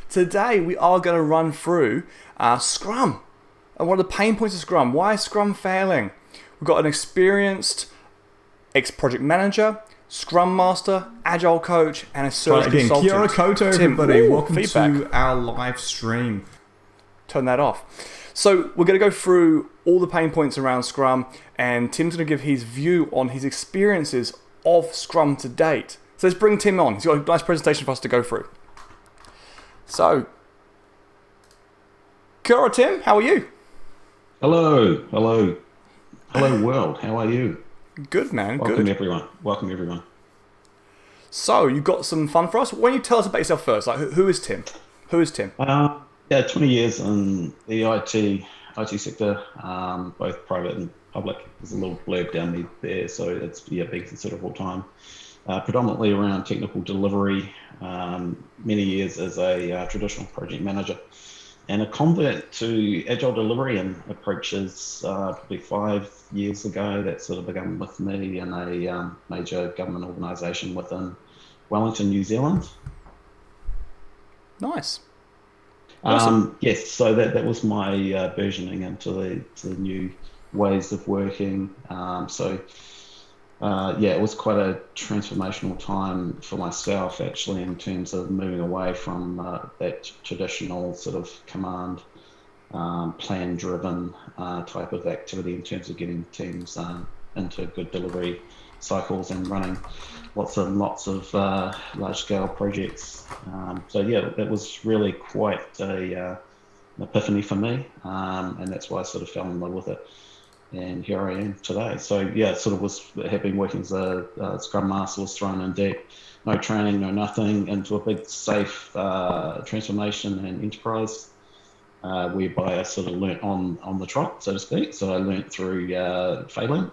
Today we are going to run through Scrum and one of the pain points of Scrum. Why is Scrum failing? We've got an experienced ex-project manager, Scrum Master, Agile coach, and a search consultant. Kia ora koutou, Tim, everybody. Welcome feedback. to our live stream. Turn that off. So we're going to go through all the pain points around Scrum, and Tim's going to give his view on his experiences of Scrum to date. So let's bring Tim on. He's got a nice presentation for us to go through. So, kia ora, Tim. How are you? Hello world. How are you? Good, man. Welcome Good. everyone. So you got some fun for us. Why don't you tell us about yourself first? Like, who is Tim? Who is Tim? 20 years in the IT sector, both private and public. There's a little blurb down there, so it's been considerable time. Predominantly around technical delivery, many years as a traditional project manager, and a convert to agile delivery and approaches probably 5 years ago. That sort of began with me in a major government organisation within Wellington, New Zealand. Nice. Awesome. Yes, so that was my versioning into the new ways of working. It was quite a transformational time for myself, actually, in terms of moving away from that traditional sort of command, plan-driven type of activity in terms of getting teams into good delivery cycles and running lots of large-scale projects. That was really quite an epiphany for me, and that's why I sort of fell in love with it. And here I am today. So yeah, it sort of had been working as a Scrum Master, was thrown in deep, no training, no nothing, into a big safe transformation and enterprise, whereby I sort of learnt on the trot, so to speak. So I learnt through failing.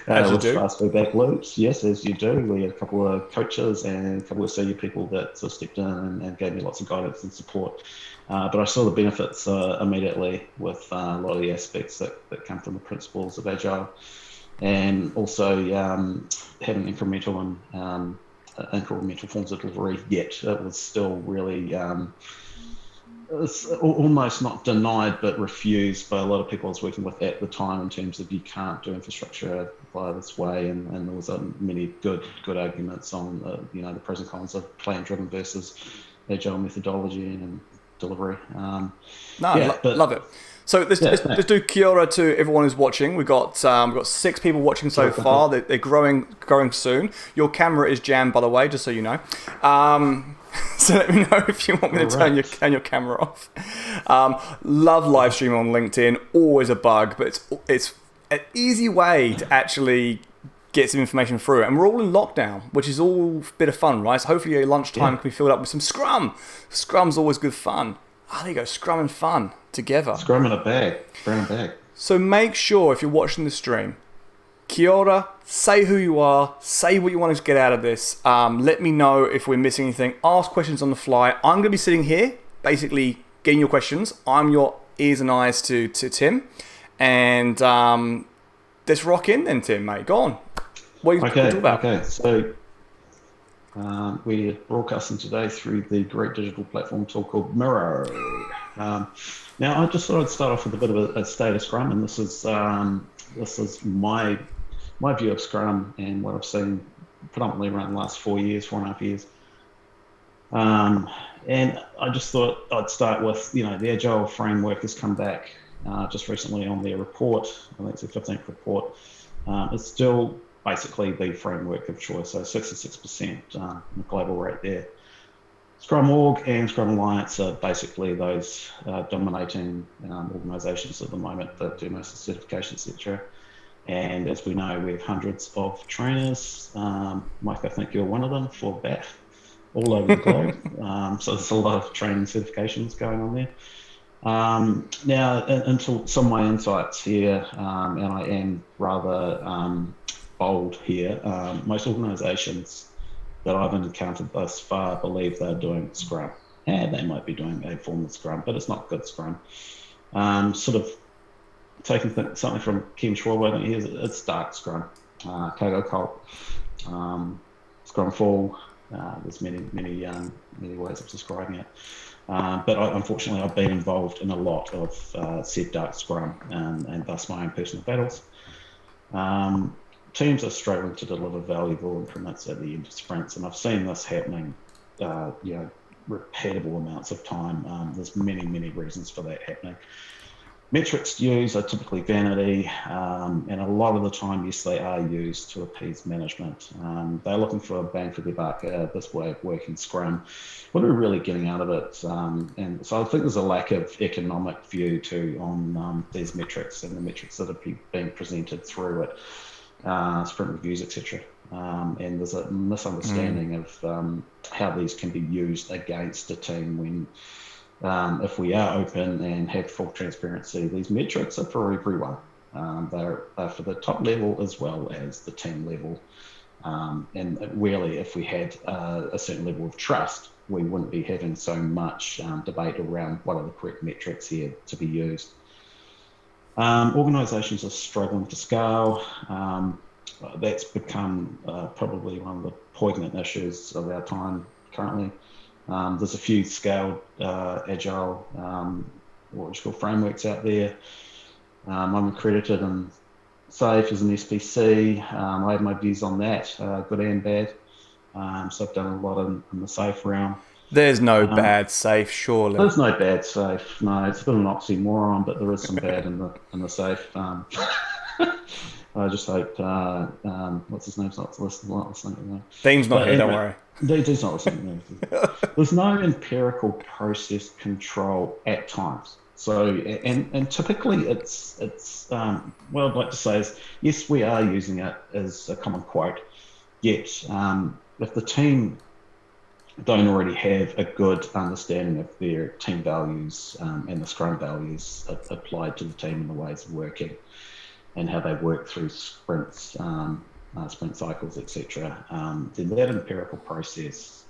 As you with do. fast feedback loops. Yes, as you do. We had a couple of coaches and a couple of senior people that sort of stepped in and gave me lots of guidance and support. But I saw the benefits immediately with a lot of the aspects that come from the principles of Agile, and also having incremental forms of delivery. Yet it was still really it's almost not denied but refused by a lot of people I was working with at the time, in terms of you can't do infrastructure via this way, and there was many good arguments on the pros and cons of plan-driven versus Agile methodology and delivery. Love it. So let's do kia ora to everyone who's watching. We've got 6 people watching so far. They're growing soon. Your camera is jammed, by the way, just so you know. So let me know if you want me to turn your camera off. Love live streaming on LinkedIn. Always a bug, but it's an easy way to actually get some information through. And we're all in lockdown, which is all a bit of fun, right? So hopefully your lunchtime can be filled up with some Scrum. Scrum's always good fun. There you go, Scrum and fun together. Scrum in a bag, brown bag. So make sure, if you're watching the stream, kia ora, say who you are, say what you want to get out of this. Let me know if we're missing anything. Ask questions on the fly. I'm going to be sitting here, basically getting your questions. I'm your ears and eyes to Tim. And let's rock in then, Tim, mate. Go on. What are you talking about? Okay, so we're broadcasting today through the great digital platform tool called Miro. Now, I just thought I'd start off with a bit of a state of Scrum, and this is my view of Scrum and what I've seen predominantly around the last 4.5 years. And I just thought I'd start with, the Agile framework has come back just recently on their report. I think it's the 15th report. It's still basically the framework of choice, so 66% the global rate there. Scrum Org and Scrum Alliance are basically those dominating organisations at the moment that do most of the certifications, etc. And as we know, we have hundreds of trainers. Mike, I think you're one of them for BAF, all over the globe. So there's a lot of training certifications going on there. Now, into some of my insights here, and I am rather bold here, most organisations that I've encountered thus far believe they're doing Scrum. And they might be doing a form of Scrum, but it's not good Scrum. Sort of taking something from Ken Schwab, I think it's dark Scrum, Kogo Cult, Scrum Fall. There's many many ways of describing it. But unfortunately, I've been involved in a lot of said dark scrum and thus my own personal battles. Teams are struggling to deliver valuable increments at the end of sprints, and I've seen this happening, repeatable amounts of time. There's many reasons for that happening. Metrics used are typically vanity, and a lot of the time, yes, they are used to appease management. They're looking for a bang for their buck, this way of working Scrum. What are we really getting out of it? And so I think there's a lack of economic view too on these metrics and the metrics that are being presented through it, sprint reviews, etc. And there's a misunderstanding of how these can be used against a team when if we are open and have full transparency, these metrics are for everyone. They're for the top level as well as the team level. And really, if we had a certain level of trust, we wouldn't be having so much debate around what are the correct metrics here to be used. Organisations are struggling to scale. That's become probably one of the poignant issues of our time currently. There's a few scaled agile, what you call frameworks out there. I'm accredited in SAFe as an SPC. I have my views on that, good and bad. So I've done a lot in the SAFe realm. There's no bad SAFe, surely. There's no bad SAFe. No, it's a bit of an oxymoron, but there is some bad in the SAFe. I just hope what's his name's not listening. Dean's not here, don't worry. Dean's not listening. There's no empirical process control at times. So and typically it's what I'd like to say is yes, we are using it as a common quote. Yet if the team don't already have a good understanding of their team values and the Scrum values applied to the team and the ways of working, and how they work through sprints, sprint cycles, etc., then that empirical process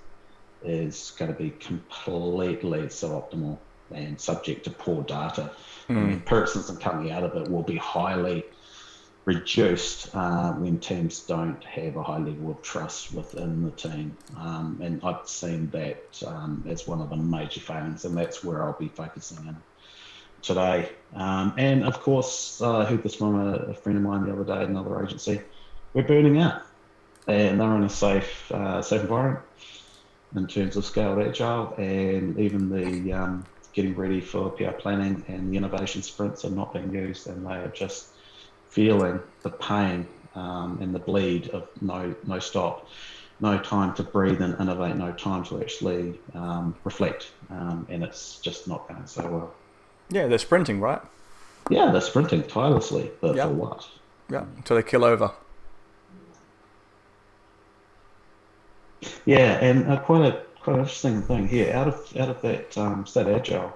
is going to be completely suboptimal and subject to poor data. Empiricism coming out of it will be highly reduced when teams don't have a high level of trust within the team. And I've seen that as one of the major failings, and that's where I'll be focusing in today. And of course, I heard this from a friend of mine the other day at another agency. We're burning out, and they're in a safe environment in terms of scaled agile, and even the getting ready for PR planning and the innovation sprints are not being used, and they are just feeling the pain and the bleed of no stop, no time to breathe and innovate, no time to actually reflect, and it's just not going so well. Yeah, they're sprinting, right? Yeah, they're sprinting tirelessly, but for what? Yeah, until they kill over. Yeah, and quite an interesting thing here. Out of that state agile,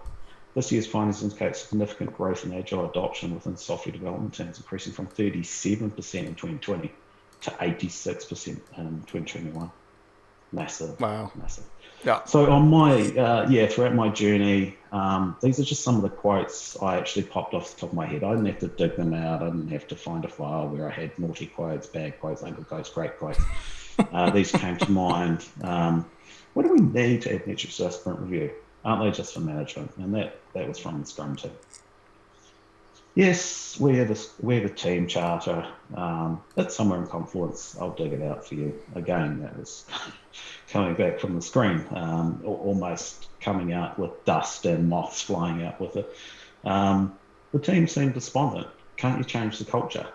this year's findings indicate significant growth in agile adoption within software development teams, increasing from 37% in 2020 to 86% in 2021. Massive. Wow. Massive. Yeah. So on my throughout my journey, these are just some of the quotes I actually popped off the top of my head. I didn't have to dig them out. I didn't have to find a file where I had naughty quotes, bad quotes, ugly quotes, great quotes. These came to mind. What do we need to add metrics to our sprint review? Aren't they just for management? And that was from the Scrum team. Yes, we have a team charter. It's somewhere in Confluence. I'll dig it out for you. Again, that was coming back from the screen, almost coming out with dust and moths flying out with it. The team seemed despondent. Can't you change the culture?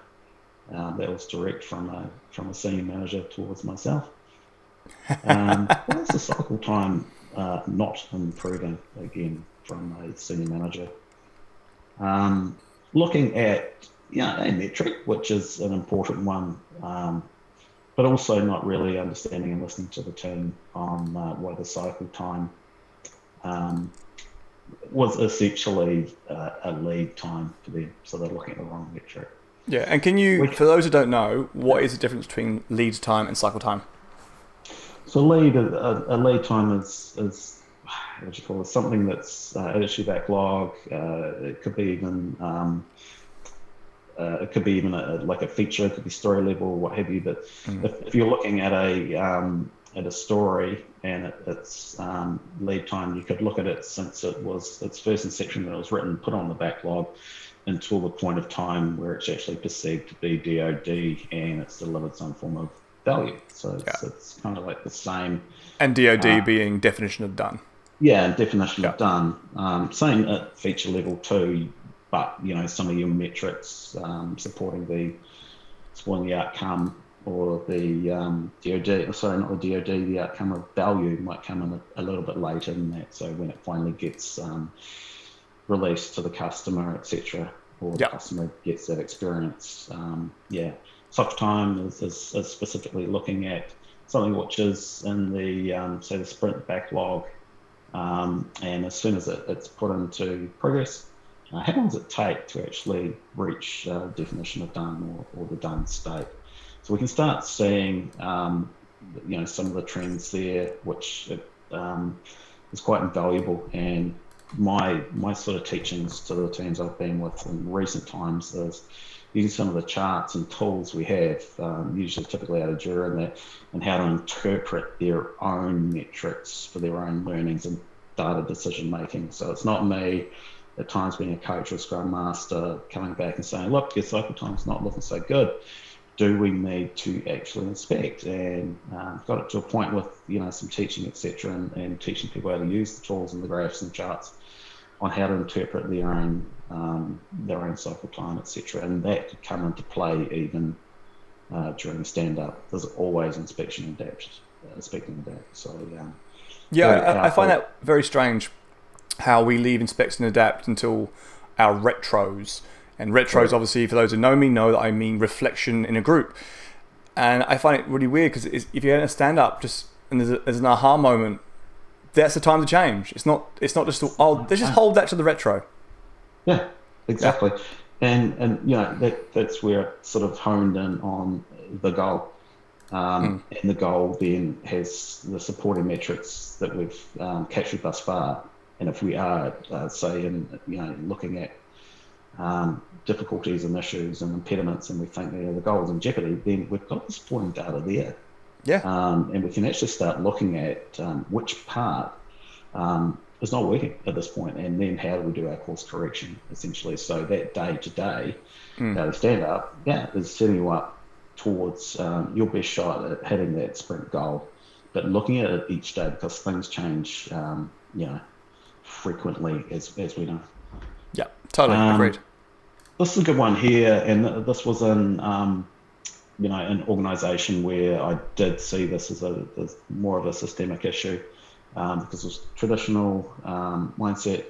That was direct from a senior manager towards myself. Why is the cycle time not improving? Again, from a senior manager. Looking at a metric, which is an important one, but also not really understanding and listening to the team on why the cycle time was essentially a lead time for them. So they're looking at the wrong metric. Yeah, and can you, for those who don't know, what is the difference between lead time and cycle time? So a lead time is what do you call it? Something that's an issue backlog. It could be even like a feature. It could be story level, what have you. But if you're looking at a at a story and its lead time, you could look at it since it was its first inception when it was written, put on the backlog, until the point of time where it's actually perceived to be DoD and it's delivered some form of value. So it's kind of like the same. And DoD being definition of done. Yeah, definition of done. Same at feature level 2, but some of your metrics supporting the outcome, or the DoD, sorry, not the DoD, the outcome of value might come in a little bit later than that. So when it finally gets released to the customer, etc., or the customer gets that experience. Soft time is specifically looking at something which is in the say the sprint backlog, and as soon as it's put into progress, how long does it take to actually reach definition of done or the done state? So we can start seeing some of the trends there, which is quite invaluable. And my sort of teachings to the teams I've been with in recent times is using some of the charts and tools we have, usually typically out of Jira, and how to interpret their own metrics for their own learnings and data decision making. So it's not me at times being a coach or scrum master coming back and saying, look, your cycle time's not looking so good. Do we need to actually inspect? And got it to a point with some teaching, etc., and teaching people how to use the tools and the graphs and charts on how to interpret their own cycle time, etc. And that could come into play even during stand-up. There's always inspection and inspecting and adapt. So I find that very strange how we leave inspect and adapt until our retros. And retros, obviously, for those who know me, know that I mean reflection in a group. And I find it really weird because if you're in a stand-up, and there's an aha moment, that's the time to change. It's not just let's just hold that to the retro. Yeah, exactly. Yeah. And that's where it sort of honed in on the goal. And the goal then has the supporting metrics that we've captured thus far. And if we are, say, looking at difficulties and issues and impediments, and we think the goal is in jeopardy, then we've got the supporting data there. Yeah. And we can actually start looking at which part is not working at this point, and then how do we do our course correction, essentially. So that day-to-day stand-up, is setting you up towards your best shot at hitting that sprint goal. But looking at it each day, because things change, frequently, as we know. Yeah, totally agreed. This is a good one here, and this was in an organisation where I did see this as more of a systemic issue, because it was traditional mindset,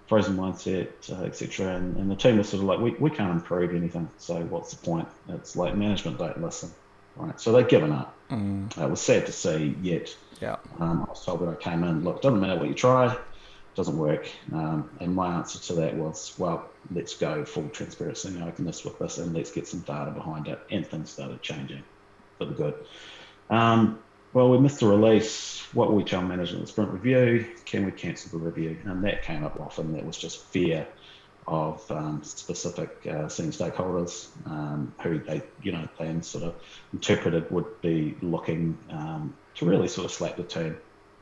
frozen mindset, etc. And the team was sort of like, we can't improve anything, so what's the point? It's like management don't listen, right? So they'd given up. It was sad to see, yet I was told when I came in, look, doesn't matter what you try, doesn't work. And my answer to that was, well, let's go full transparency and openness with this, and let's get some data behind it. And things started changing for the good. Well, we missed the release. What will we tell management in the sprint review? Can we cancel the review? And that came up often. That was just fear of specific senior stakeholders who they sort of interpreted would be looking to really sort of slap the team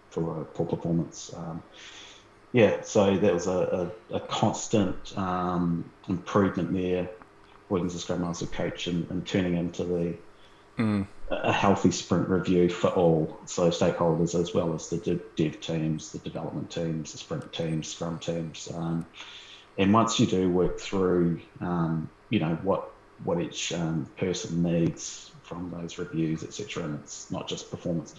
for a poor performance. So that was a constant improvement there, working as a Scrum Master coach and turning into a healthy sprint review for all, so stakeholders as well as the dev teams, the development teams, the sprint teams, Scrum teams. And once you do work through, what each person needs from those reviews, etc., and it's not just performance,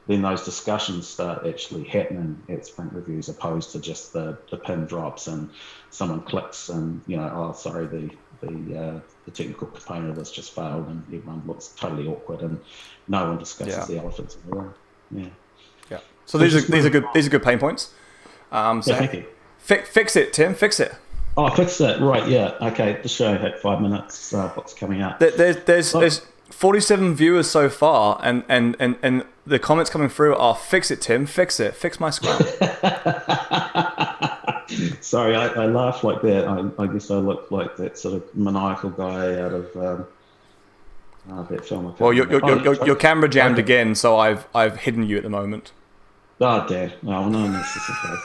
then those discussions start actually happening at sprint reviews, opposed to just the pin drops and someone clicks and the technical component of this just failed, and everyone looks totally awkward and no one discusses the elephants in the room. Yeah. So these are good pain points. Thank you. Fix it, Tim. Fix it. Oh, fix it. Right. Yeah. Okay. The show had 5 minutes. What's coming up? There's 47 viewers so far, and the comments coming through are, fix it, Tim, fix it, fix my Scrum. Sorry, I laugh like that. I guess I look like that sort of maniacal guy out of that film. Well, your camera jammed again, so I've hidden you at the moment. Oh, damn. No, necessarily.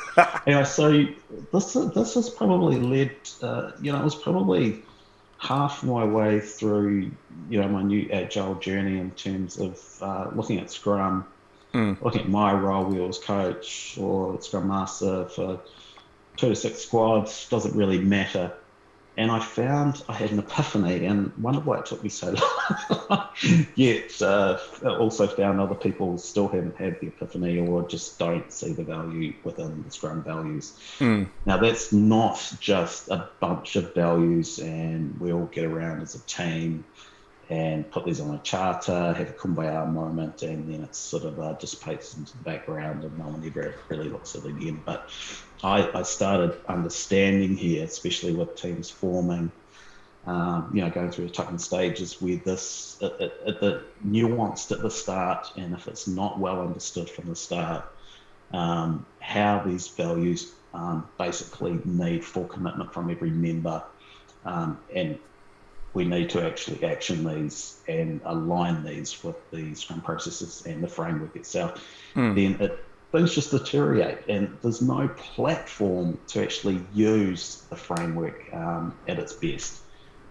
Anyway, so this has probably led, it was probably half my way through, my new agile journey in terms of looking at Scrum, looking at my role, wheels coach or Scrum Master for 2 to 6 squads, doesn't really matter. And I found I had an epiphany and wondered why it took me so long. Yet also found other people still haven't had the epiphany or just don't see the value within the Scrum values. Now, that's not just a bunch of values and we all get around as a team and put these on a charter, have a kumbaya moment, and then it sort of dissipates into the background and no one ever really looks at it again. But I started understanding here, especially with teams forming, going through the tucking stages where this, the nuanced at the start, and if it's not well understood from the start, how these values basically need full commitment from every member, and we need to actually action these and align these with the Scrum processes and the framework itself, then things just deteriorate and there's no platform to actually use the framework at its best.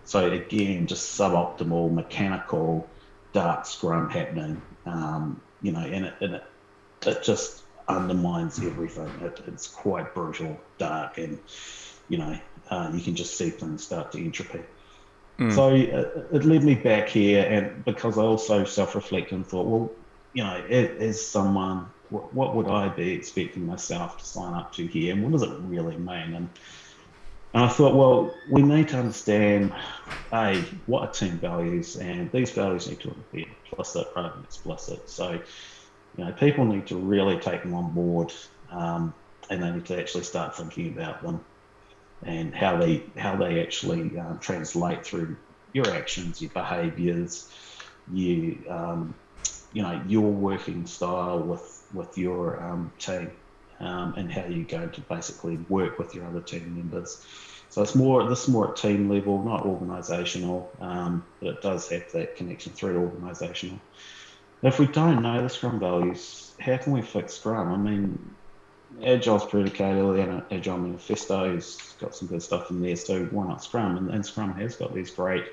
So again, just suboptimal, mechanical, dark Scrum happening, and it just undermines everything. It's quite brutal, dark, and you can just see things start to entropy. So it led me back here, and because I also self-reflected and thought, well, as someone, what would I be expecting myself to sign up to here, and what does it really mean? And I thought, well, we need to understand, what are team values, and these values need to be implicit rather than explicit. So, people need to really take them on board, and they need to actually start thinking about them and how they actually translate through your actions, your behaviours, your working style with your team, and how you're going to basically work with your other team members. So this is more at team level, not organisational, but it does have that connection through organisational. If we don't know the Scrum values, how can we fix Scrum? I mean, Agile's predicated on Agile Manifesto's got some good stuff in there, so why not Scrum? And Scrum has got these great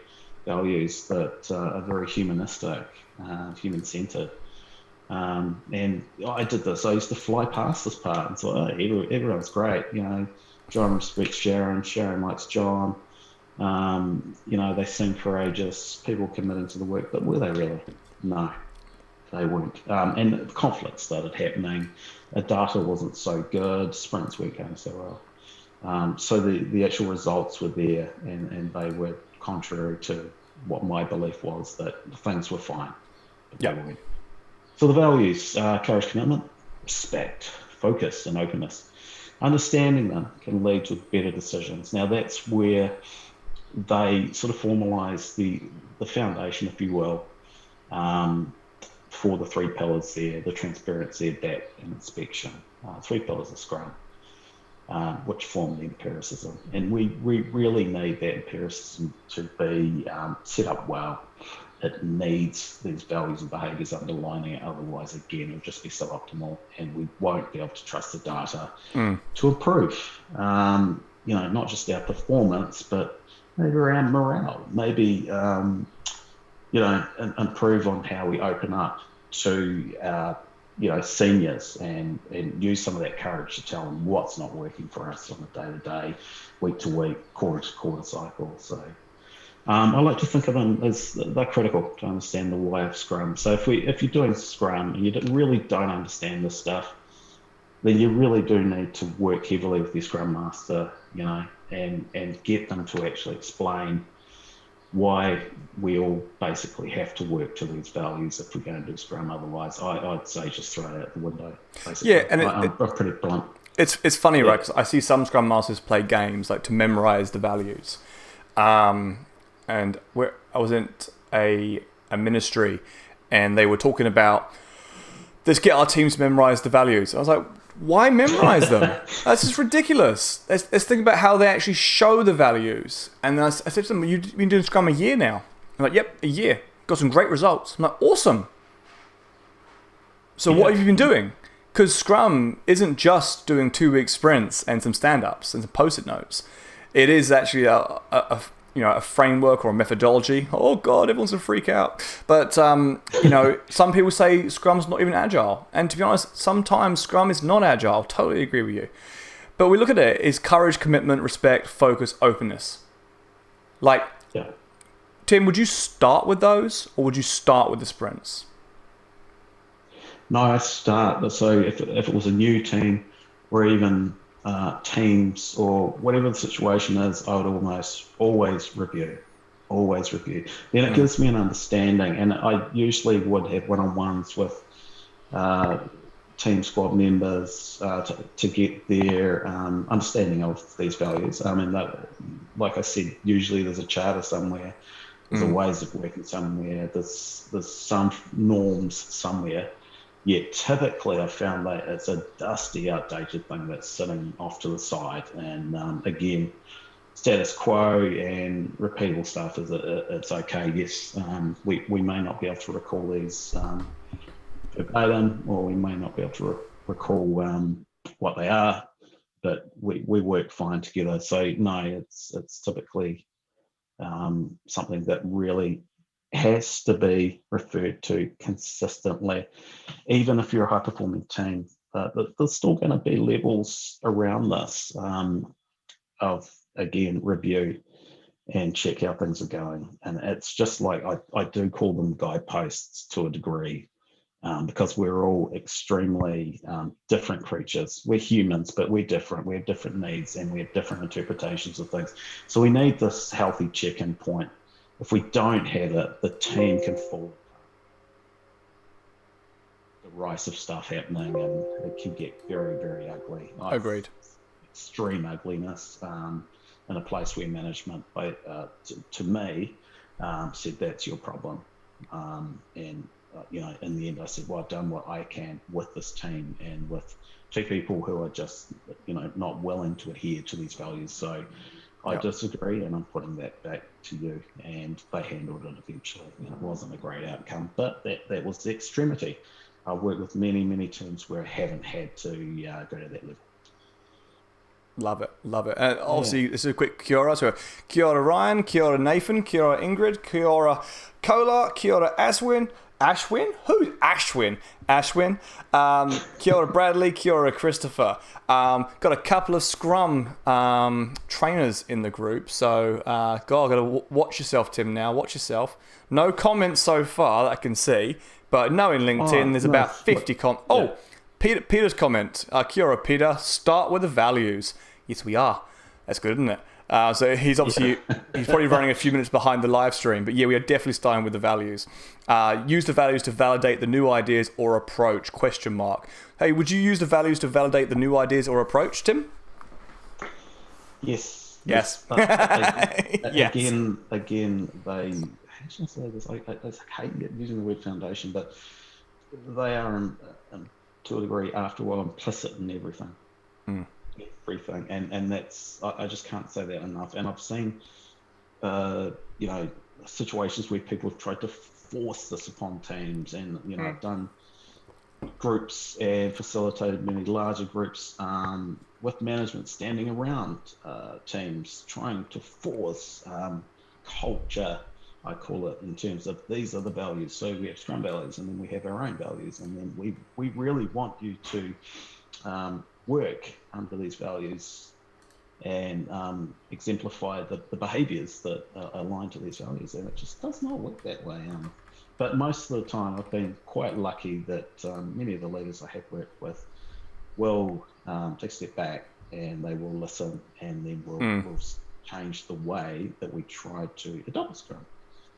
values that are very humanistic, human-centered. And I did this. I used to fly past this part and thought, everyone's great. John respects Sharon. Sharon likes John. They seem courageous. People committed to the work, but were they really? No, they weren't. And conflict started happening. Data wasn't so good. Sprints weren't going so well. So the actual results were there, and they were contrary to what my belief was, that things were fine. But they weren't. So the values, courage, commitment, respect, focus, and openness. Understanding them can lead to better decisions. Now that's where they sort of formalise the foundation, if you will, for the 3 pillars there: the transparency, adapt, and inspection. 3 pillars of Scrum, which form the empiricism. And we really need that empiricism to be set up well. It needs these values and behaviours underlining it, otherwise, again, it'll just be suboptimal, and we won't be able to trust the data to improve, not just our performance, but maybe around morale, maybe, improve on how we open up to our, seniors and use some of that courage to tell them what's not working for us on a day-to-day, week-to-week, quarter-to-quarter cycle. So I like to think of them as they're critical to understand the why of Scrum. So if you're doing Scrum and you really don't understand this stuff, then you really do need to work heavily with your Scrum Master, and get them to actually explain why we all basically have to work to these values if we're going to do Scrum. Otherwise, I'd say just throw it out the window, basically. Yeah, and I'm pretty blunt. It's funny, right? Because I see some Scrum Masters play games like to memorize the values. And I was in a ministry, and they were talking about, let's get our teams to memorize the values. I was like, why memorize them? That's just ridiculous. Let's think about how they actually show the values. And I said to them, you've been doing Scrum a year now. I'm like, yep, a year. got some great results. I'm like, awesome. So what have you been doing? Because Scrum isn't just doing 2-week sprints and some stand-ups and some post-it notes. It is actually a framework or a methodology. Oh God, everyone's gonna freak out. But some people say Scrum's not even agile. And to be honest, sometimes Scrum is not agile. Totally agree with you. But we look at it as courage, commitment, respect, focus, openness. Like, Tim, would you start with those, or would you start with the sprints? No, I start. So if it was a new team, or even teams, or whatever the situation is, I would almost always review. Then it gives me an understanding, and I usually would have one-on-ones with team squad members to get their understanding of these values. I mean, like I said, usually there's a charter somewhere, there's a ways of working somewhere, there's some norms somewhere. Yet typically I found that it's a dusty, outdated thing that's sitting off to the side. And again, status quo and repeatable stuff it's okay. Yes, we may not be able to recall these verbatim, or we may not be able to recall what they are, but we work fine together. So no, it's typically something that really has to be referred to consistently. Even if you're a high-performing team, there's still going to be levels around this of, again, review and check how things are going. And it's just like, I do call them guideposts to a degree, because we're all extremely different creatures. We're humans, but we're different. We have different needs, and we have different interpretations of things. So we need this healthy check-in point. If we don't have it, the team can fall. The rise of stuff happening, and it can get very, very ugly. Agreed. Extreme ugliness in a place where management, to me, said that's your problem. In the end, I said, well, I've done what I can with this team and with two people who are just, not willing to adhere to these values. So I disagree, and I'm putting that back to you. And they handled it eventually. It wasn't a great outcome, but that was the extremity. I've worked with many, many teams where I haven't had to go to that level. Love it. And obviously, this is a quick kia ora. So, kia ora Ryan, kia ora Nathan, kia ora Ingrid, kia ora Kola, kia ora Ashwin. Who's Ashwin? Kia ora Bradley, kia ora Christopher. Got a couple of Scrum trainers in the group. So, got to watch yourself, Tim, now. Watch yourself. No comments so far that I can see. But knowing LinkedIn, there's about 50 comments. Oh, Peter's comment. Kia ora, Peter. Start with the values. Yes, we are. That's good, isn't it? So he's obviously he's probably running a few minutes behind the live stream, but yeah, we are definitely starting with the values. Use the values to validate the new ideas or approach? ? Hey, would you use the values to validate the new ideas or approach, Tim? Yes. Yes. Yes. Again, they. How should I say this? I hate using the word foundation, but they are, to a degree, after a while, implicit in everything. Everything, and that's, I just can't say that enough. And I've seen situations where people have tried to force this upon teams, and I've done groups and facilitated many larger groups with management standing around teams trying to force culture, I call it, in terms of these are the values. So we have Scrum values, and then we have our own values, and then we really want you to work under these values and exemplify the behaviours that align to these values, and it just does not work that way. But most of the time, I've been quite lucky that many of the leaders I have worked with will take a step back, and they will listen, and then we'll change the way that we try to adopt Scrum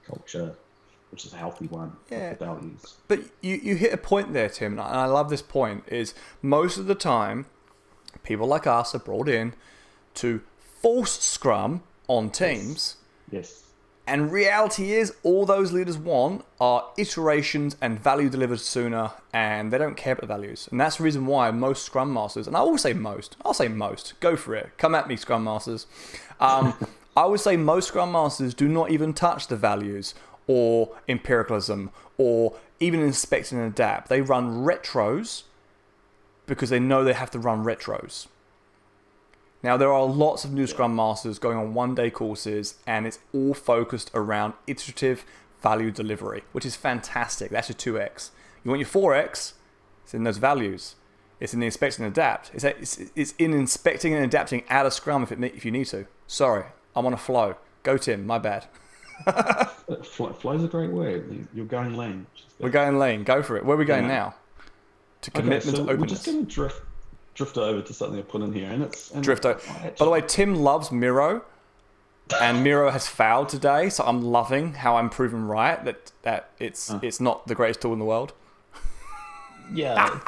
culture, which is a healthy one, with the values. But you hit a point there, Tim, and I love this point, is most of the time, people like us are brought in to force Scrum on teams. Yes. And reality is, all those leaders want are iterations and value delivered sooner, and they don't care about the values. And that's the reason why most Scrum Masters, and I'll say most, go for it, come at me, Scrum Masters. I would say most Scrum Masters do not even touch the values or empiricalism, or even inspect and adapt. They run retros because they know they have to run retros. Now, there are lots of new Scrum Masters going on one-day courses, and it's all focused around iterative value delivery, which is fantastic. That's your 2x. You want your 4x? It's in those values. It's in the inspect and adapt. It's in inspecting and adapting out of Scrum if you need to. Sorry, I'm on a flow. Go, Tim. My bad. Flow's a great word. You're going lean. We're going lean. Go for it. Where are we going now? To commitment to openness. We're just going to drift over to something I put in here, and it's drift over. By the way, Tim loves Miro, and Miro has failed today, so I'm loving how I'm proven right that it's not the greatest tool in the world. Yeah,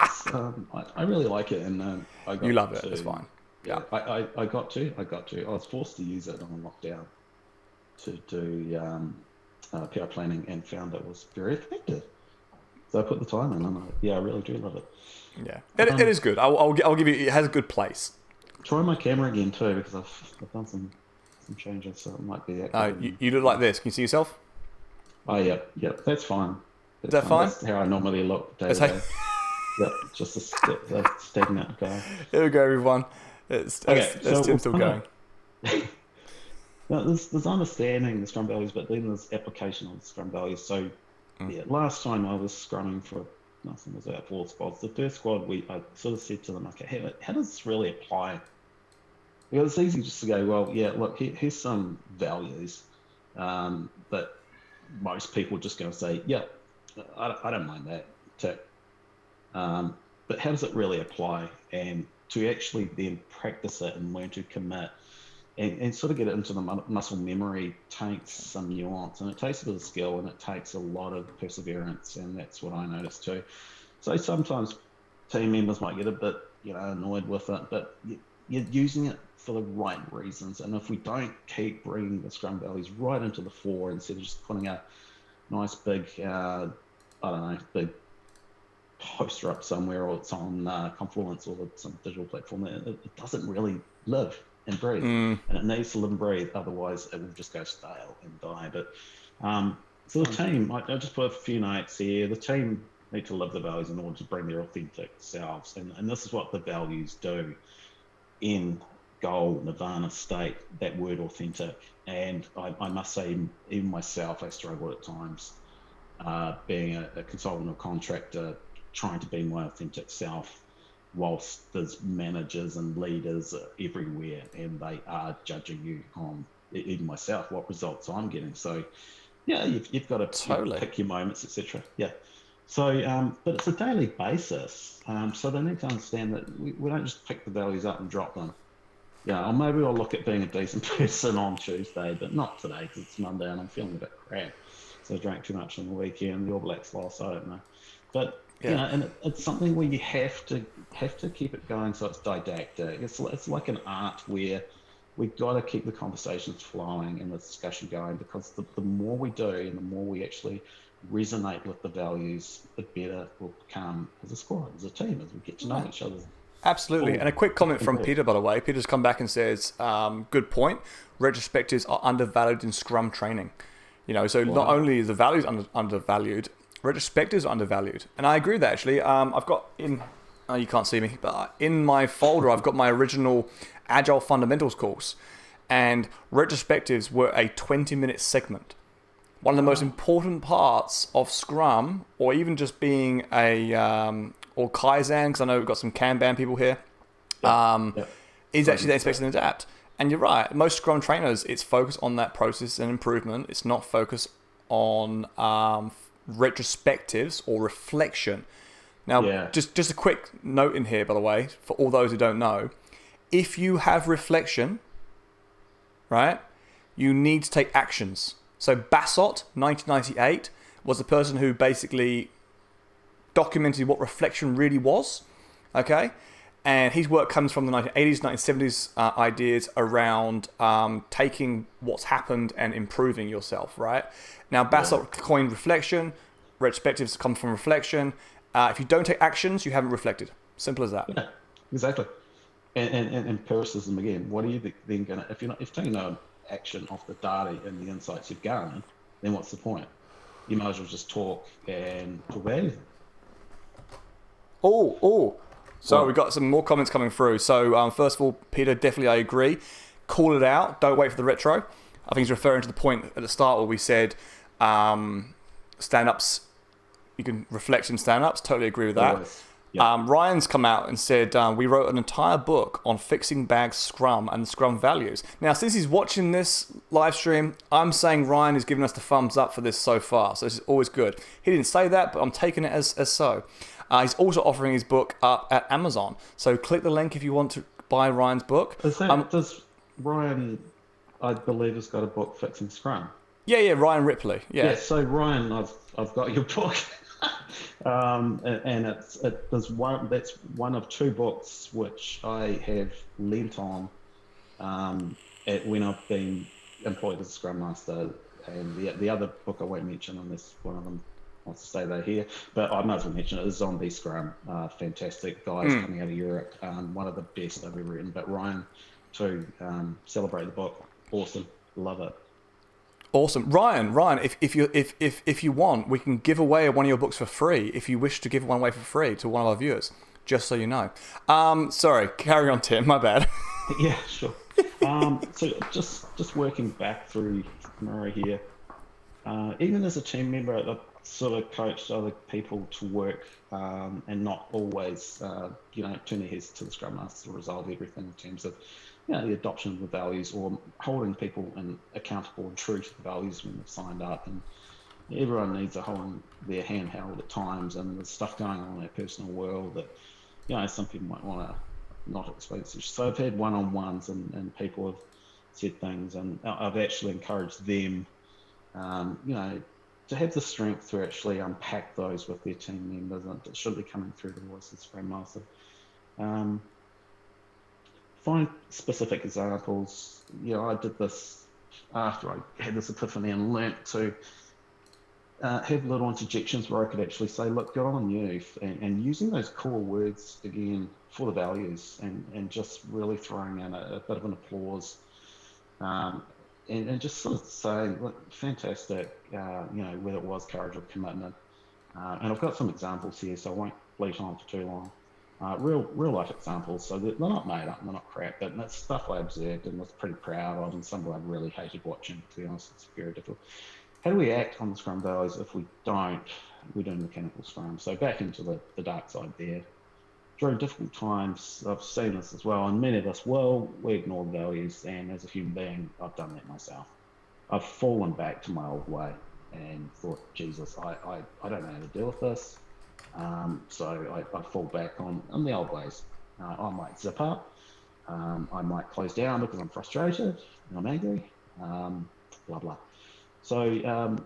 I really like it, and I got you love it. It's fine. Yeah, I got to. I was forced to use it on lockdown to do PR planning, and found it was very effective. So I put the time in, and I really do love it. Yeah, it is good. I'll give you. It has a good place. Try my camera again too, because I've done some changes, so it might be. You look like this. Can you see yourself? Oh yeah, that's fine. Is that fine? That's how I normally look day to day. Yep, just a stagnant guy. Here we go, everyone. That's Tim still going. Now, there's understanding the Scrum values, but then there's application of the Scrum values. So, last time I was scrumming for, nothing was about 4 squads. The first squad, I sort of said to them, okay, how does this really apply? Because it's easy just to go, well, yeah, look, here's some values that most people are just going to say, yeah, I don't mind that, tick. But how does it really apply? And to actually then practice it and learn to commit and sort of get it into the muscle memory takes some nuance, and it takes a bit of skill, and it takes a lot of perseverance, and that's what I noticed too. So sometimes team members might get a bit annoyed with it, but you're using it for the right reasons. And if we don't keep bringing the Scrum values right into the fore instead of just putting a nice big big poster up somewhere, or it's on Confluence or some digital platform, it doesn't really live and breathe, and it needs to live and breathe, otherwise it will just go stale and die. But so the team, I just put a few notes here. The team need to live the values in order to bring their authentic selves, and this is what the values do in goal nirvana state, that word authentic. And I must say, even myself, I struggle at times being a consultant or contractor, trying to be my authentic self, whilst there's managers and leaders everywhere, and they are judging you on, even myself, what results I'm getting. So yeah, you've got to pick your moments, etc. Yeah. So but it's a daily basis. So they need to understand that we don't just pick the values up and drop them. Yeah, or maybe I'll look at being a decent person on Tuesday, but not today because it's Monday and I'm feeling a bit crap. So I drank too much on the weekend. The All Blacks lost, I don't know. But and it's something where you have to keep it going, so it's didactic. It's like an art where we've got to keep the conversations flowing and the discussion going, because the more we do and the more we actually resonate with the values, the better we'll become as a squad, as a team, as we get to know each other. Absolutely. And a quick comment from Peter, by the way. Peter's come back and says, good point. Retrospectives are undervalued in Scrum training. So not only is the values undervalued, retrospectives are undervalued. And I agree with that, actually. I've got you can't see me, but in my folder, I've got my original Agile Fundamentals course. And retrospectives were a 20-minute segment. One of the most important parts of Scrum, or even just being or Kaizen, because I know we've got some Kanban people here, is actually the inspect and adapt. And you're right, most Scrum trainers, it's focused on that process and improvement. It's not focused on retrospectives or reflection. Now, just a quick note in here, by the way, for all those who don't know, if you have reflection, right, you need to take actions. So Bassott, 1998, was the person who basically documented what reflection really was, okay? And his work comes from the 1980s, 1970s ideas around taking what's happened and improving yourself, right? Now, Bassott coined reflection. Retrospectives come from reflection. If you don't take actions, you haven't reflected. Simple as that. Yeah, exactly. And empiricism again. What are you then going to, if you're taking no action off the data and the insights you've garnered, then what's the point? you might as well just talk about anything. So we've got some more comments coming through. So first of all, Peter, definitely I agree. Call it out. Don't wait for the retro. I think he's referring to the point at the start where we said stand-ups, you can reflect in stand-ups. Totally agree with that. Yep. Ryan's come out and said, we wrote an entire book on fixing bag Scrum and Scrum values. Now, since he's watching this live stream, I'm saying Ryan is giving us the thumbs up for this so far. So this is always good. He didn't say that, but I'm taking it as so. He's also offering his book up at Amazon. So click the link if you want to buy Ryan's book. Does Ryan, I believe, has got a book fixing Scrum? Yeah, Ryan Ripley. Yeah, so Ryan, I've got your book. And that's one of two books which I have lent on when I've been employed as a Scrum Master, and the other book I won't mention unless one of them wants to stay there here, but I might as well mention it, is Zombie Scrum. Fantastic guys coming out of Europe, one of the best I've ever written. But Ryan too, celebrate the book, awesome, love it. Awesome, Ryan. If you want, we can give away one of your books for free. If you wish to give one away for free to one of our viewers, just so you know. Sorry, carry on, Tim. My bad. Yeah, sure. So just working back through Murray here. Even as a team member, I've sort of coached other people to work and not always, turn their heads to the Scrum Master to resolve everything in terms of the adoption of the values, or holding people accountable and true to the values when they've signed up. And everyone needs a hold their hand held at times, and there's stuff going on in their personal world that some people might want to not expose to. So I've had one-on-ones and people have said things, and I've actually encouraged them to have the strength to actually unpack those with their team members, and it should be coming through the voice of the Scrum Master. Find specific examples. I did this after I had this epiphany and learnt to have little interjections where I could actually say, look, good on you, and using those core words again for the values, and just really throwing in a bit of an applause, and just sort of saying, look, fantastic, whether it was courage or commitment. And I've got some examples here, so I won't bleat on for too long. Real life examples, so they're not made up, they're not crap, but that's stuff I observed and was pretty proud of, and some I really hated watching, to be honest. It's very difficult. How do we act on the Scrum values if we don't? We're doing mechanical Scrum. So back into the dark side there. During difficult times, I've seen this as well, and many of us we ignore the values, and as a human being, I've done that myself. I've fallen back to my old way and thought, Jesus, I don't know how to deal with this. So I fall back on the old ways. I might zip up. I might close down because I'm frustrated and I'm angry. Blah blah. So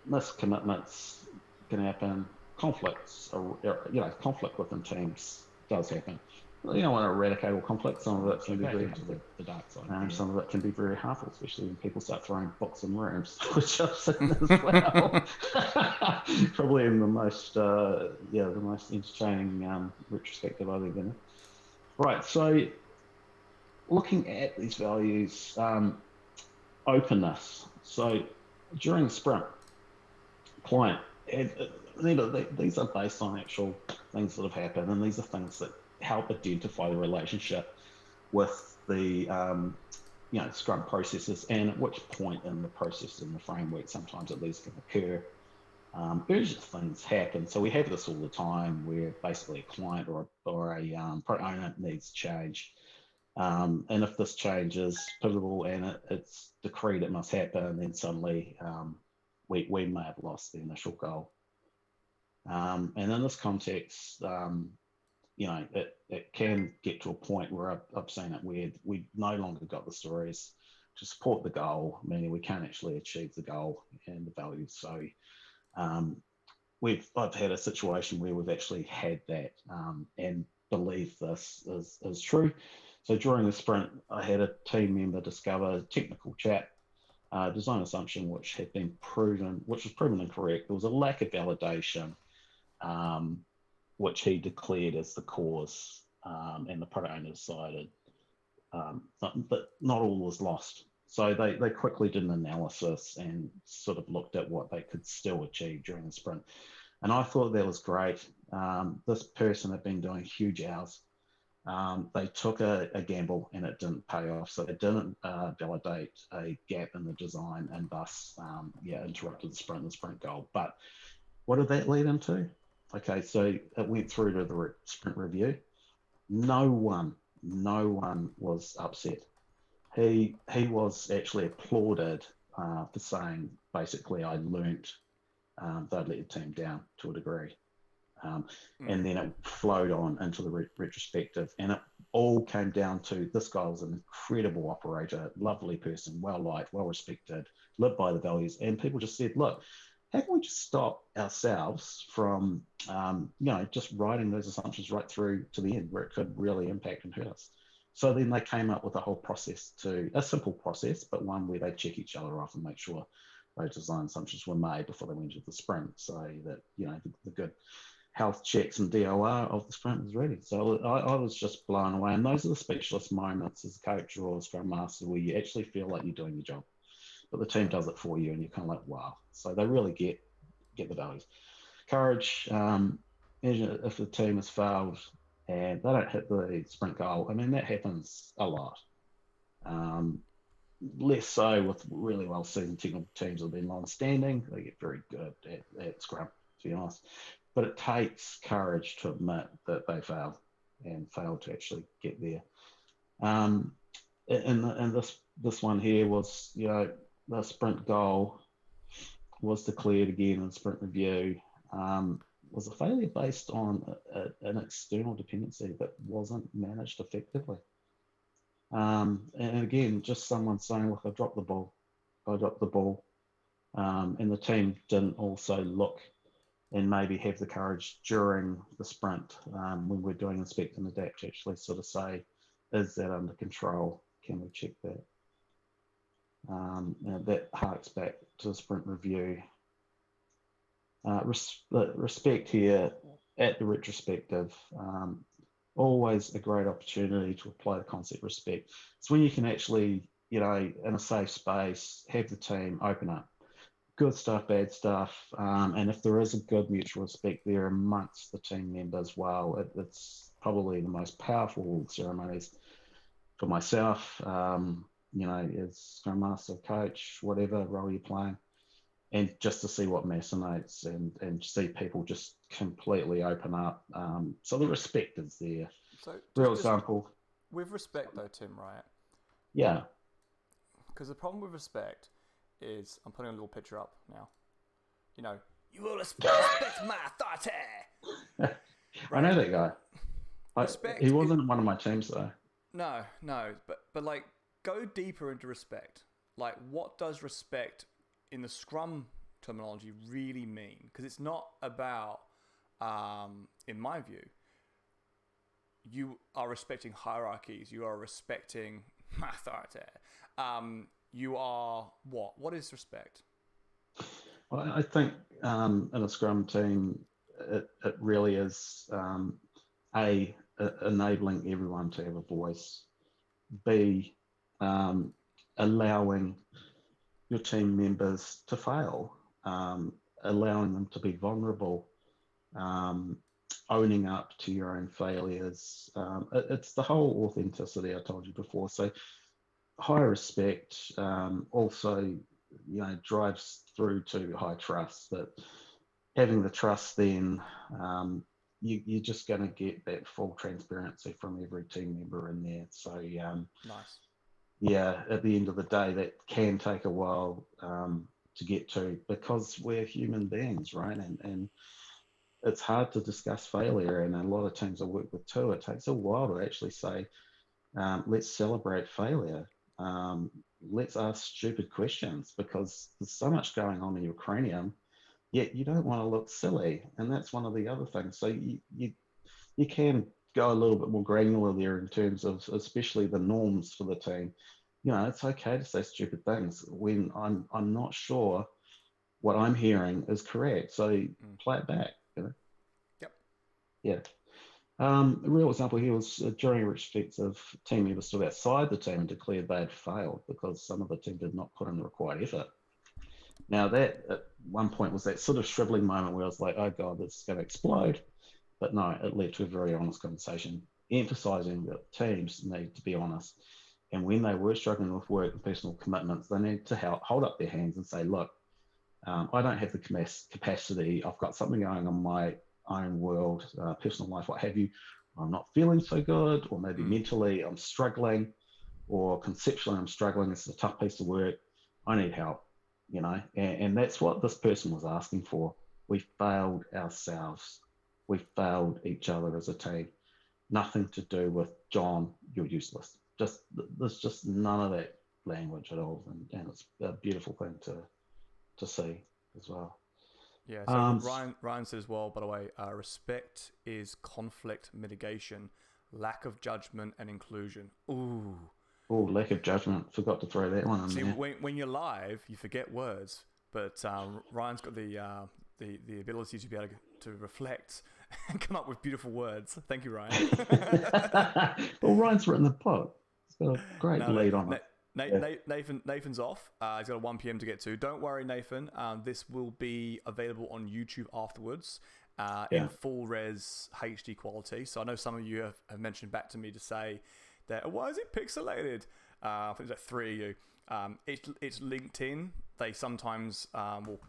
miscommitments can happen. Conflicts, conflict within teams does happen. You don't want to eradicate all conflict. Some of it can be very the dark side. Some of it can be very harmful, especially when people start throwing books in rooms, which I've seen as well. Probably in the most entertaining retrospective I've ever been in. Right, so looking at these values, openness. So during the sprint, client these are based on actual things that have happened, and these are things that help identify the relationship with the Scrum processes, and at which point in the process in the framework sometimes at least can occur. Urgent things happen. So we have this all the time where basically a client or a product owner needs change. And if this change is pivotal and it's decreed it must happen, then suddenly we may have lost the initial goal. And in this context, it can get to a point where I've seen it where we no longer got the stories to support the goal, meaning we can't actually achieve the goal and the values. So I've had a situation where we've actually had that and believe this is true. So during the sprint, I had a team member discover a technical chat design assumption which was proven incorrect. There was a lack of validation, which he declared as the cause, and the product owner decided that not all was lost. So they quickly did an analysis and sort of looked at what they could still achieve during the sprint. And I thought that was great. This person had been doing huge hours. They took a gamble and it didn't pay off. So they didn't validate a gap in the design and thus, interrupted the sprint goal. But what did that lead into? Okay, so it went through to the sprint review. No one was upset. He was actually applauded for saying, basically, I learnt they'd let the team down to a degree. And then it flowed on into the retrospective, and it all came down to this guy was an incredible operator, lovely person, well liked, well respected, lived by the values, and people just said, look, how can we just stop ourselves from, just writing those assumptions right through to the end where it could really impact and hurt us? So then they came up with a whole process, a simple process, but one where they check each other off and make sure those design assumptions were made before they went into the sprint, so that the good health checks and DOR of the sprint was ready. So I was just blown away. And those are the speechless moments as a coach or a scrum master where you actually feel like you're doing your job, but the team does it for you, and you're kind of like, wow. So they really get the values. Courage. If the team has failed and they don't hit the sprint goal, I mean, that happens a lot. Less so with really well-seasoned technical teams that have been long-standing. They get very good at scrum, to be honest. But it takes courage to admit that they failed to actually get there. And this one here was, the sprint goal was declared again in sprint review. Was a failure based on an external dependency that wasn't managed effectively. And again, just someone saying, look, I dropped the ball. And the team didn't also look and maybe have the courage during the sprint when we're doing inspect and adapt to actually sort of say, is that under control? Can we check that? That harks back to the sprint review. Respect here at the retrospective, always a great opportunity to apply the concept of respect. It's when you can actually, in a safe space, have the team open up. Good stuff, bad stuff, and if there is a good mutual respect there amongst the team members, well, it's probably the most powerful ceremonies for myself, as scrum master, coach, whatever role you're playing, and just to see what resonates and see people just completely open up. So the respect is there. So real example. With respect though, Tim, right? Yeah. Because the problem with respect is, I'm putting a little picture up now. You will respect my authority. Right? I know that guy. Respect. He wasn't one of my teams though. No, but like, go deeper into respect. Like, what does respect in the Scrum terminology really mean? Because it's not about, in my view, you are respecting hierarchies. You are respecting my authority. You are what? What is respect? Well, I think in a Scrum team, it really is enabling everyone to have a voice. B, allowing your team members to fail, allowing them to be vulnerable, owning up to your own failures. It's the whole authenticity I told you before. So high respect also, drives through to high trust. That having the trust, then you're just going to get that full transparency from every team member in there. So nice. Yeah, at the end of the day, that can take a while to get to, because we're human beings, right? And it's hard to discuss failure, and a lot of teams I work with too, it takes a while to actually say, let's celebrate failure. Let's ask stupid questions, because there's so much going on in your cranium, yet you don't want to look silly. And that's one of the other things. So you can go a little bit more granular there in terms of especially the norms for the team. It's okay to say stupid things when I'm not sure what I'm hearing is correct. So play it back. Yep. Yeah. A real example here was during a retrospective, team member stood outside the team and declared they had failed because some of the team did not put in the required effort. Now that at one point was that sort of shriveling moment where I was like, oh God, this is going to explode. But no, it led to a very honest conversation, emphasizing that teams need to be honest. And when they were struggling with work and personal commitments, they need to hold up their hands and say, look, I don't have the capacity. I've got something going on my own world, personal life, what have you. I'm not feeling so good, or maybe mentally I'm struggling, or conceptually I'm struggling. This is a tough piece of work. I need help, and that's what this person was asking for. We failed ourselves. We failed each other as a team. Nothing to do with John, you're useless. There's just none of that language at all, and it's a beautiful thing to see as well. Yeah, so Ryan said as well, by the way, respect is conflict mitigation, lack of judgment and inclusion. Ooh. Oh, lack of judgment. Forgot to throw that one in there. When you're live, you forget words, but Ryan's got the ability to be able to reflect and come up with beautiful words. Thank you, Ryan. Well, Ryan's written the book. He's got a great lead on it. Nathan's off. He's got a 1 p.m. to get to. Don't worry, Nathan. This will be available on YouTube afterwards in full res HD quality. So I know some of you have mentioned back to me to say that, why is it pixelated? I think there's like 3 of you. It's linked in. They sometimes will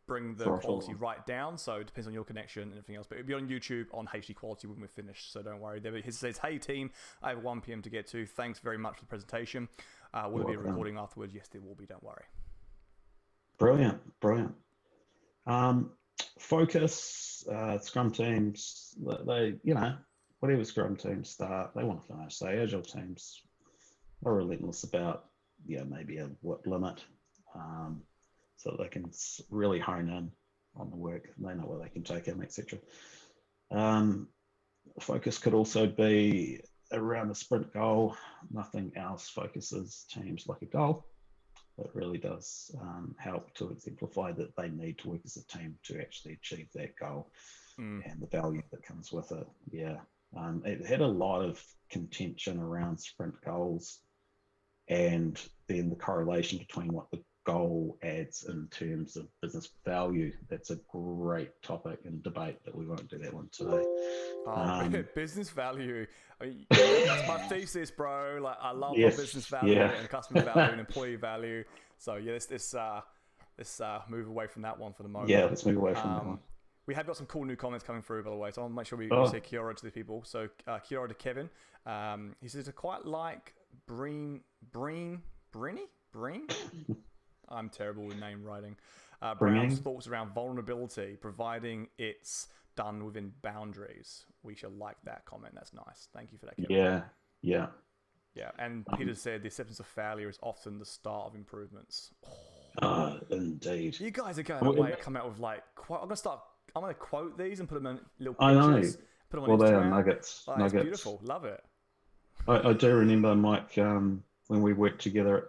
bring the quality right down, so it depends on your connection and everything else, but it'll be on YouTube on HD quality when we're finished, so don't worry. He says, hey team, I have 1 p.m. to get to. Thanks very much for the presentation. Will there be a recording afterwards? Yes, there will be, don't worry. Brilliant. Focus, Scrum teams, they whatever Scrum teams start, they want to finish. So agile teams are relentless about maybe a work limit, so that they can really hone in on the work. They know where they can take it, etc. Focus could also be around a sprint goal. Nothing else focuses teams like a goal. It really does help to exemplify that they need to work as a team to actually achieve that goal and the value that comes with it. Yeah. It had a lot of contention around sprint goals and then the correlation between what the goal adds in terms of business value. That's a great topic and debate, but we won't do that one today. Business value. I mean, that's my thesis, bro. Like, I love my business value and customer value and employee value. So yeah, let's move away from that one for the moment. Yeah, let's move away from that one. We have got some cool new comments coming through, by the way, so I'll make sure we say kia ora to the people. So kia ora to Kevin. He says, I quite like Breen. I'm terrible with name writing. Brown's thoughts around vulnerability, providing it's done within boundaries. We shall like that comment. That's nice. Thank you for that, Kevin. Yeah. And Peter said the acceptance of failure is often the start of improvements. Indeed. You guys are going away to come out with like quote. I'm going to quote these and put them in little pictures. Put them on Instagram. They are nuggets. It's beautiful. Love it. I do remember, Mike, when we worked together at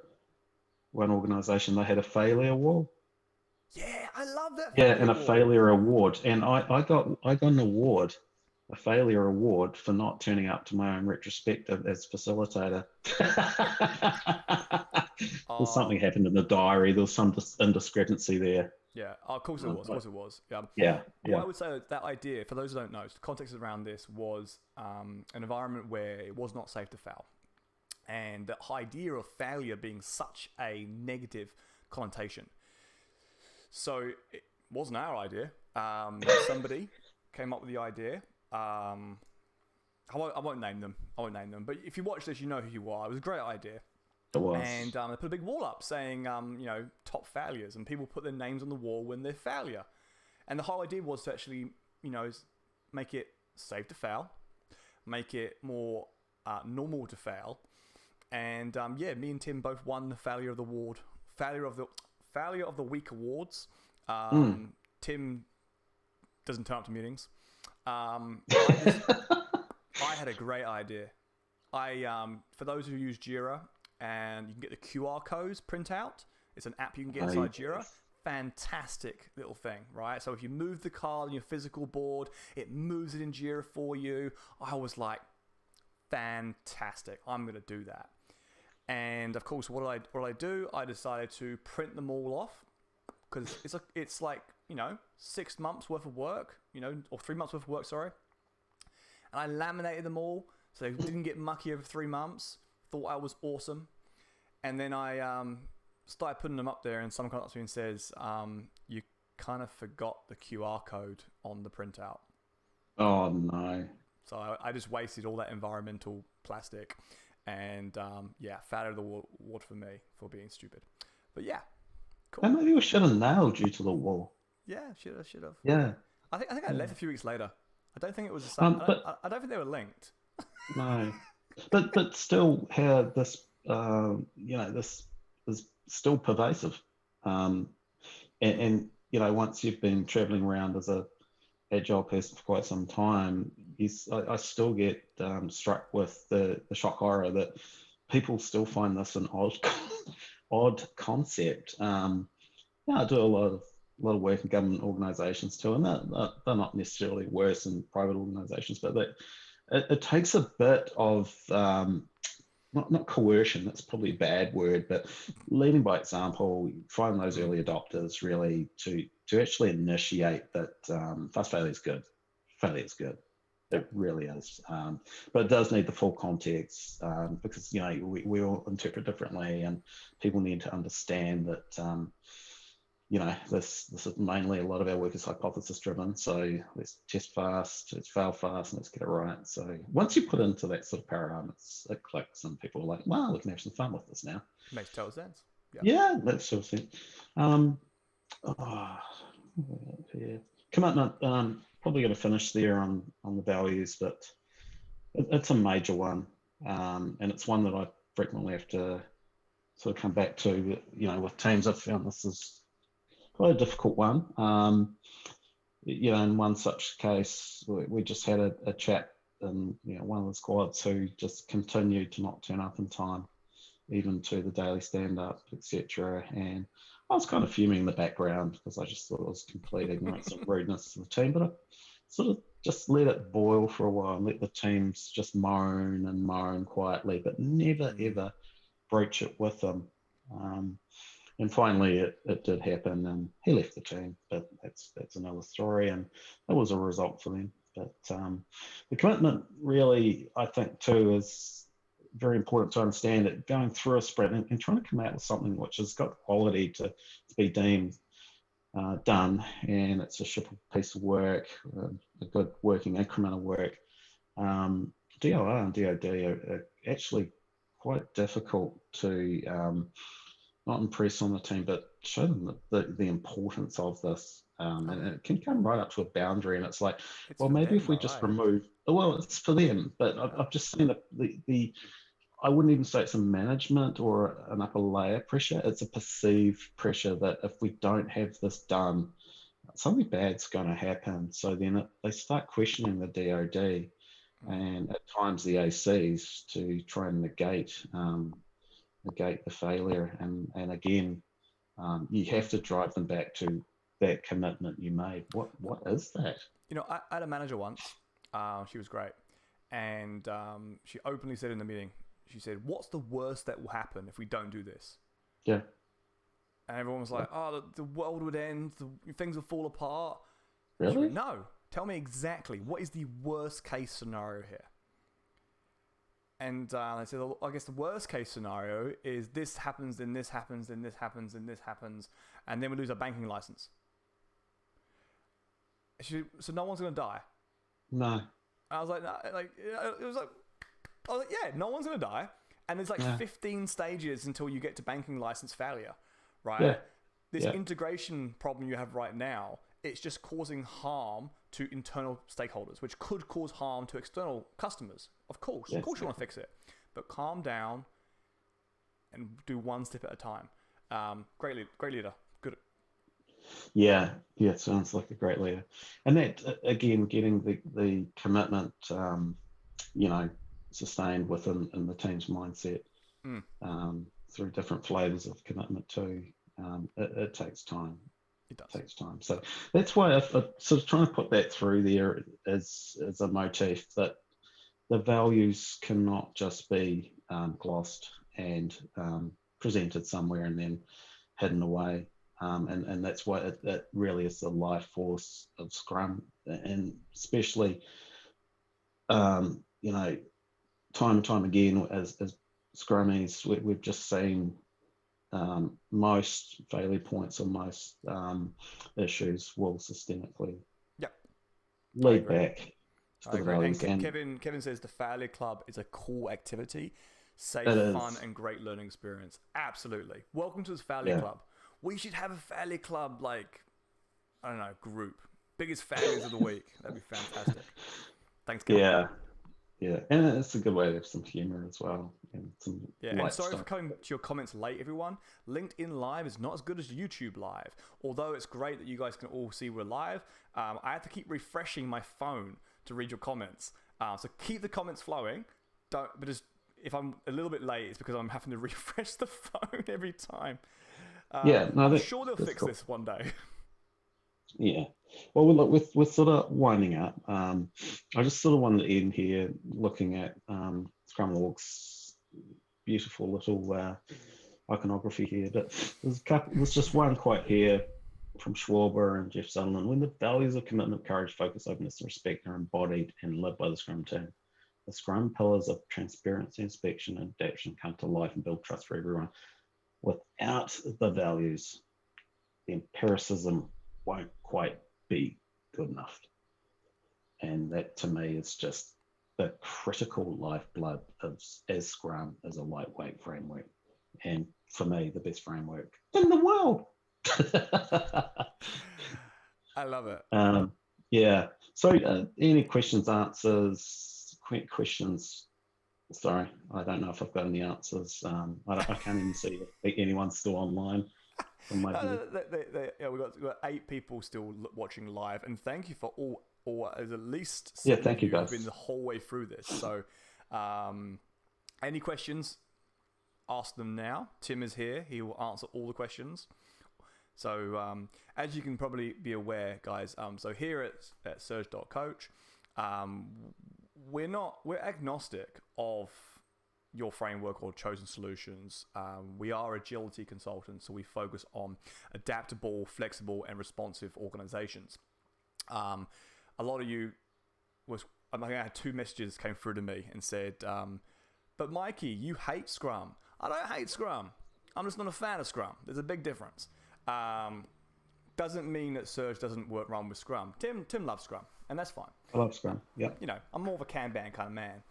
one organisation, they had a failure wall. Yeah, I love that. And a failure award. And I got an award, a failure award, for not turning up to my own retrospective as facilitator. There's something happened in the diary. There was some indiscrepancy there. Yeah, of course it was. Of course it was. Yeah. What I would say that idea, for those who don't know, the context around this was an environment where it was not safe to fail. And the idea of failure being such a negative connotation. So it wasn't our idea. Somebody came up with the idea. I won't name them. But if you watch this, you know who you are. It was a great idea. It was. And they put a big wall up saying, top failures. And people put their names on the wall when they're failure. And the whole idea was to actually, make it safe to fail. Make it more normal to fail. And me and Tim both won the Failure of the Award. Failure of the Week awards. Tim doesn't turn up to meetings. I had a great idea. For those who use Jira, and you can get the QR codes print out. It's an app you can get inside Jira. fantastic little thing, right? So if you move the card on your physical board, it moves it in Jira for you. I was like, fantastic, I'm going to do that. And of course, what did I do? I decided to print them all off, because it's like 6 months worth of work, or 3 months worth of work, sorry. And I laminated them all so they didn't get mucky over 3 months. Thought I was awesome. And then I started putting them up there, and someone comes up to me and says, you kind of forgot the QR code on the printout. Oh, no. So I just wasted all that environmental plastic, and fat out of the water for me for being stupid. But yeah, cool. And maybe we should have nailed you to the wall. Yeah, should have. Yeah. I think I left a few weeks later. I don't think it was the same. I don't think they were linked. No. But still, how this this is still pervasive, and once you've been traveling around as a agile person for quite some time, I still get struck with the shock horror that people still find this an odd concept. I do a lot of work in government organisations too, and they're not necessarily worse than private organisations, but it takes a bit of not coercion, that's probably a bad word, but leading by example, find those early adopters really to actually initiate that fast failure is good. Failure is good. It really is. But it does need the full context because, we all interpret differently, and people need to understand that, this is mainly, a lot of our work is hypothesis driven. So let's test fast, let's fail fast, and let's get it right. So once you put into that sort of paradigm, it clicks, and people are like, wow, we can have some fun with this now. Makes total sense. Yeah, that sort of thing. Commitment, probably going to finish there on the values, but it's a major one. And it's one that I frequently have to sort of come back to. With teams, I've found this is quite a difficult one. In one such case, we just had a chat, and one of the squads who just continued to not turn up in time, even to the daily stand-up, etc. And I was kind of fuming in the background because I just thought it was complete ignorance and rudeness to the team. But I sort of just let it boil for a while and let the teams just moan quietly, but never, ever broach it with them. And finally, it did happen, and he left the team. But that's another story, and that was a result for them. But the commitment really, I think, too, is very important to understand it. Going through a sprint and trying to come out with something which has got the quality to be deemed done, and it's a shippable piece of work, a good working increment of work. DOR and DOD are actually quite difficult to not impress on the team, but show them the importance of this. And it can come right up to a boundary, and it's like, maybe if we just remove, it's for them, but I've just seen the I wouldn't even say it's a management or an upper layer pressure. It's a perceived pressure that if we don't have this done, something bad's going to happen. So then they start questioning the DOD and at times the ACs to try and negate the failure. And again, you have to drive them back to that commitment you made. What is that? I had a manager once. She was great. And she openly said in the meeting, she said, what's the worst that will happen if we don't do this? Yeah. And everyone was like, the world would end, things would fall apart. Really? Went, no. Tell me exactly, what is the worst case scenario here? And they said, well, I guess the worst case scenario is this happens, then this happens, then this happens, then this happens, and then we lose our banking license. So no one's going to die? No. I was like, no, yeah, no one's going to die. And there's 15 stages until you get to banking license failure, right? Yeah. This integration problem you have right now, it's just causing harm to internal stakeholders, which could cause harm to external customers. Of course you want to fix it. But calm down and do one step at a time. Great leader. Good. Yeah, it sounds like a great leader. And that, again, getting the commitment, sustained within the team's mindset through different flavors of commitment too. It takes time. It does. Takes time. So that's why I sort of trying to put that through there as a motif that the values cannot just be glossed and presented somewhere and then hidden away. And that's why it really is the life force of Scrum, and especially, time and time again as Scrummies, we've just seen most failure points or most issues will systemically lead back to the values. And Kevin says the Failure Club is a cool activity, safe, fun, and great learning experience. Absolutely. Welcome to this Failure Club. We should have a Failure Club, group. Biggest failures of the week. That'd be fantastic. Thanks, Kevin. Yeah, and it's a good way to have some humor as well. And some and sorry for coming to your comments late, everyone. LinkedIn Live is not as good as YouTube Live. Although it's great that you guys can all see we're live, I have to keep refreshing my phone to read your comments. So keep the comments flowing. If I'm a little bit late, it's because I'm having to refresh the phone every time. I'm sure they'll fix this one day. Yeah. Well, look, we're sort of winding up. I just sort of wanted to end here looking at Scrum.org's beautiful little iconography here. But there's just one quote here from Schwaber and Jeff Sutherland. When the values of commitment, courage, focus, openness, and respect are embodied and lived by the Scrum team, the Scrum pillars of transparency, inspection, and adaptation come to life and build trust for everyone. Without the values, the empiricism won't quite be good enough. And that to me is just the critical lifeblood as Scrum as a lightweight framework. And for me, the best framework in the world. I love it. So any questions, answers, quick questions? Sorry, I don't know if I've got any answers. I can't even see if anyone's still online. We've got 8 people still watching live, and thank you for all as at least 7 thank you guys. Been the whole way through this. So, any questions? Ask them now. Tim is here; he will answer all the questions. So, as you can probably be aware, guys, so here at Surge.coach, we're agnostic of your framework or chosen solutions. We are agility consultants, so we focus on adaptable, flexible, and responsive organizations. A lot of you I had 2 messages came through to me and said, but Mikey, you hate Scrum. I don't hate Scrum. I'm just not a fan of Scrum. There's a big difference. Doesn't mean that Surge doesn't run with Scrum. Tim loves Scrum, and that's fine. I love Scrum. Yeah. I'm more of a Kanban kind of man.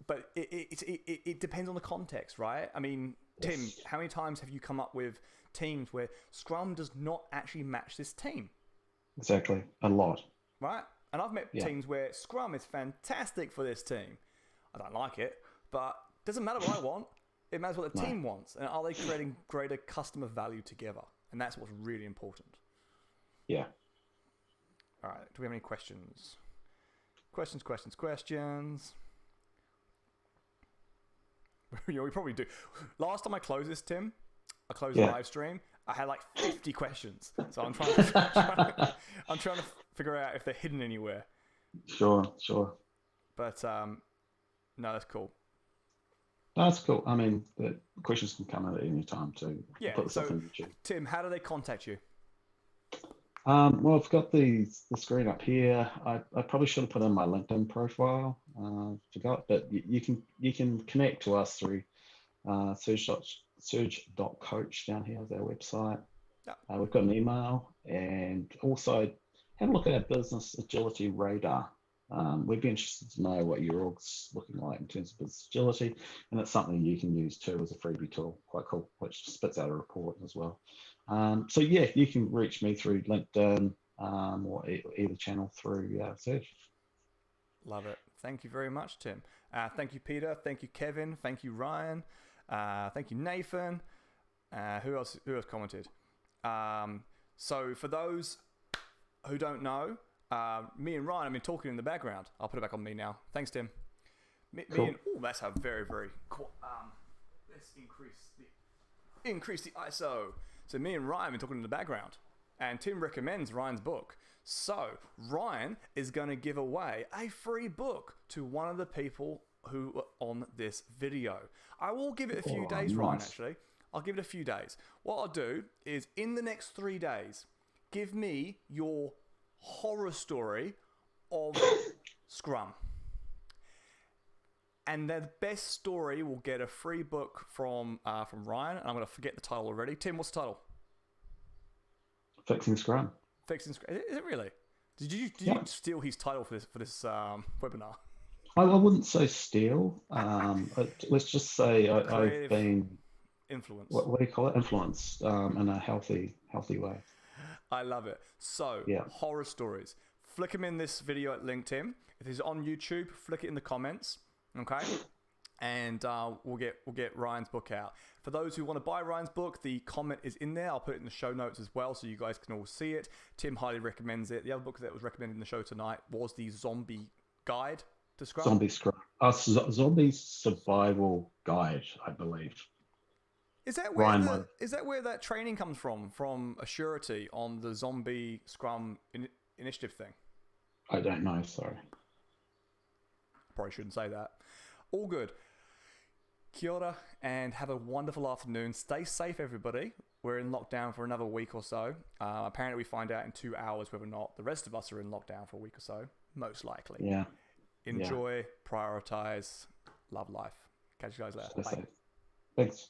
But it depends on the context, right? I mean, Tim, how many times have you come up with teams where Scrum does not actually match this team? Exactly. A lot. Right? And I've met teams where Scrum is fantastic for this team. I don't like it, but it doesn't matter what I want. It matters what the team wants. And are they creating greater customer value together? And that's what's really important. Yeah. All right. Do we have any questions? Questions. We probably do. Last time I closed this, Tim, I closed the live stream. I had like 50 questions. So I'm trying to figure out if they're hidden anywhere. Sure. But no, that's cool. That's cool. I mean, the questions can come at any time too. Yeah. Put stuff in YouTube. Tim, how do they contact you? Well, I've got the screen up here. I probably should have put in my LinkedIn profile. Forgot, but you can connect to us through surge.coach down here is our website. Yeah. We've got an email, and also have a look at our business agility radar. We'd be interested to know what your org's looking like in terms of business agility, and it's something you can use too as a freebie tool. Quite cool, which spits out a report as well. So yeah, you can reach me through LinkedIn or either channel through Surge. Love it. Thank you very much, Tim. Thank you, Peter. Thank you, Kevin. Thank you, Ryan. Thank you, Nathan. Who else commented? So for those who don't know, me and Ryan have been talking in the background. I'll put it back on me now. Thanks, Tim. Cool. That's a very, very cool. Let's increase the ISO. So me and Ryan have been talking in the background. And Tim recommends Ryan's book. So Ryan is going to give away a free book to one of the people who are on this video. I will give it a few days, Ryan, actually. I'll give it a few days. What I'll do is in the next 3 days, give me your horror story of Scrum. And the best story will get a free book from Ryan. And I'm going to forget the title already. Tim, what's the title? Fixing Scrum. Fixing Scrum. Is it really? Did you steal his title for this webinar? I wouldn't say steal. Let's just say I've been influenced. What do you call it? Influenced in a healthy way. I love it. So horror stories. Flick them in this video at LinkedIn. If it's on YouTube, flick it in the comments. Okay. And we'll get Ryan's book out. For those who want to buy Ryan's book, the comment is in there. I'll put it in the show notes as well, so you guys can all see it. Tim highly recommends it. The other book that was recommended in the show tonight was the Zombie Guide to Scrum. Zombie Scrum. Zombie Survival Guide, I believe. Is that where that training comes from Assurity on the Zombie Scrum initiative thing? I don't know. Sorry. Probably shouldn't say that. All good. Kia ora and have a wonderful afternoon. Stay safe, everybody. We're in lockdown for another week or so. Apparently, we find out in 2 hours whether or not the rest of us are in lockdown for a week or so. Most likely. Yeah. Enjoy, prioritize, love life. Catch you guys later. Bye. Thanks.